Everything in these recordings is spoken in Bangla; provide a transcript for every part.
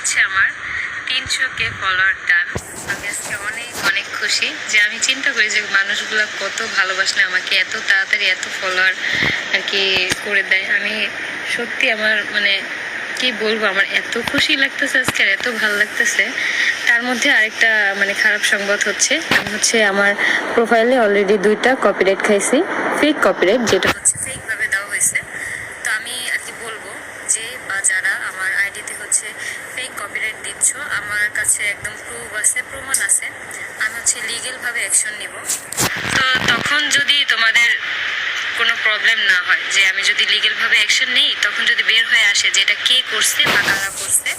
হচ্ছে আমার 300K ফলোয়ার ডান। আমি আজকে অনেক অনেক খুশি যে আমি চিন্তা করি যে মানুষগুলো কত ভালোবাসলে আমাকে এত তাড়াতাড়ি এত ফলোয়ার আর কি করে দেয়। আমি সত্যি আমার মানে কি বলবো, আমার এত খুশি লাগতেছে আজকে, এত ভালো লাগতেছে। তার মধ্যে আরেকটা মানে খারাপ সংবাদ হচ্ছে, আমি হচ্ছে আমার প্রোফাইলে অলরেডি 2টা কপিরাইট খাইছি, ফেক কপিরাইট, যেটা হচ্ছে ফেক ভাবে দেওয়া হয়েছে। তো আমি আর কি বলবো যে বা যারা আমার আইডিতে হচ্ছে ফেক কপিরাইট দিচ্ছ, আমার কাছে একদম প্রুফ আছে, প্রমাণ আছে, আমি হচ্ছে লিগেল ভাবে অ্যাকশন নিব। তো তখন যদি তোমাদের কোনো প্রবলেম না হয়, যে আমি যদি লিগেল ভাবে অ্যাকশন নেই, তখন যদি বের হয়ে আসে যে এটা কে করছে বা কারা করছে,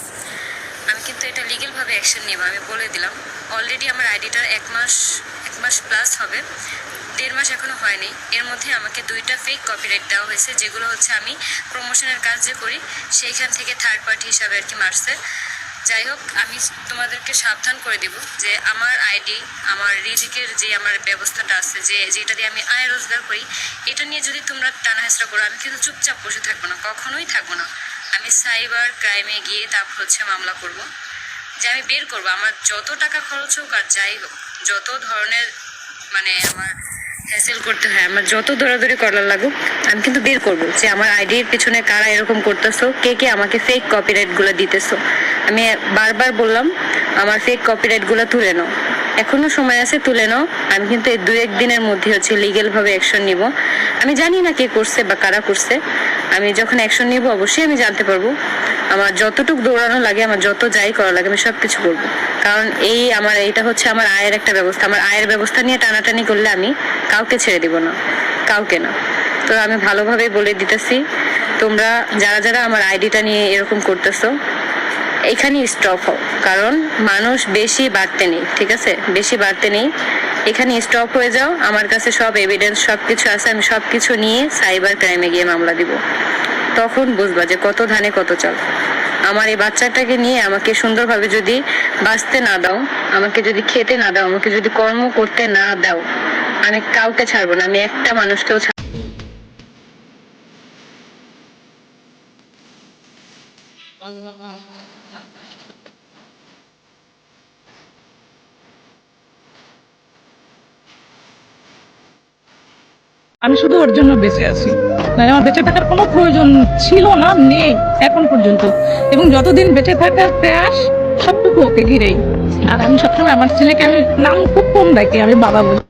আমি কিন্তু এটা লিগেল ভাবে অ্যাকশন নিব। আমি বলে দিলাম, অলরেডি আমার আইডিটা এক মাস প্লাস হবে, 1.5 মাস এখনো হয়নি। এর মধ্যে আমাকে 2টা ফেক কপিরাইট দেওয়া হয়েছে, যেগুলো হচ্ছে আমি প্রমোশনের কাজ যে করি সেইখান থেকে থার্ড পার্টি হিসাবে আর কি মারছে। যাই হোক, আমি তোমাদেরকে সাবধান করে দিব যে আমার আইডি, আমার রিজিকের যে আমার ব্যবস্থাটা আছে, যেটা দিয়ে আমি আয় রোজগার করি, এটা নিয়ে যদি তোমরা টানাহেসরা করো, আমি কিন্তু চুপচাপ বসে থাকবো না, কখনোই থাকবো না। আমি সাইবার ক্রাইমে গিয়ে তারপর হচ্ছে মামলা করব, যে আমি বের করবো। আমার যত টাকা খরচ হোক আর যাই হোক, যত ধরনের মানে আমার হ্যাসেল করতে হয়, আমার যত দৌড়াদৌড়ি করার লাগুক, আমি কিন্তু বের করবো যে আমার আইডির পিছনে কারা এরকম করতেছো, কে কে আমাকে ফেক কপিরাইট গুলো দিতেছো। আমি বারবার বললাম আমার ফেক কপিরাইট গুলো তুলে নাও, এখনো সময় আছে, তুলে নাও। আমি কিন্তু এই 2-1 দিনের মধ্যে হচ্ছে লিগেল ভাবে অ্যাকশন নিব। আমি জানি না কে করছে বা কারা করছে, আমি যখন অ্যাকশন নিব অবশ্যই আমি জানতে পারবো। আমার যতটুকু দৌড়ানো লাগে, আমার যত যাই করা লাগে, আমি সবকিছু করবো। কারণ এটা হচ্ছে আমার আয়ের একটা ব্যবস্থা। আমার আয়ের ব্যবস্থা নিয়ে টানাটানি করলে আমি কাউকে ছেড়ে দিব না, কাউকে না। তো আমি ভালোভাবে বলে দিতেছি, তোমরা যারা যারা আমার আইডিটা নিয়ে এরকম করতেছো, এখানেই স্টপ হও। কারণ মানুষ বেশি বাড়তে নেই, ঠিক আছে? বেশি বাড়তে নেই, এখানে স্টপ হয়ে যাও। আমার কাছে সব এভিডেন্স সবকিছু আছে, আমি সবকিছু নিয়ে সাইবার ক্রাইমে গিয়ে মামলা দিব। তখন বুঝবা যে কত ধানে কত চাল। আমার এই বাচ্চাটাকে নিয়ে আমাকে সুন্দরভাবে যদি বাঁচতে না দাও, আমাকে যদি খেতে না দাও, আমাকে যদি কর্ম করতে না দাও, আমি কাউকে ছাড়বো না, আমি একটা মানুষকেও ছাড়বো। আমি শুধু ওর জন্য বেঁচে আছি, মানে আমার বেঁচে থাকার কোনো প্রয়োজন ছিল না, নেই এখন পর্যন্ত। এবং যতদিন বেঁচে থাকার প্রয়াস, সবটুকু ওকে ঘিরেই। আর আমি সবসময় আমার ছেলেকে আমি নাম খুব কম ডাকি, আমি বাবা বলি।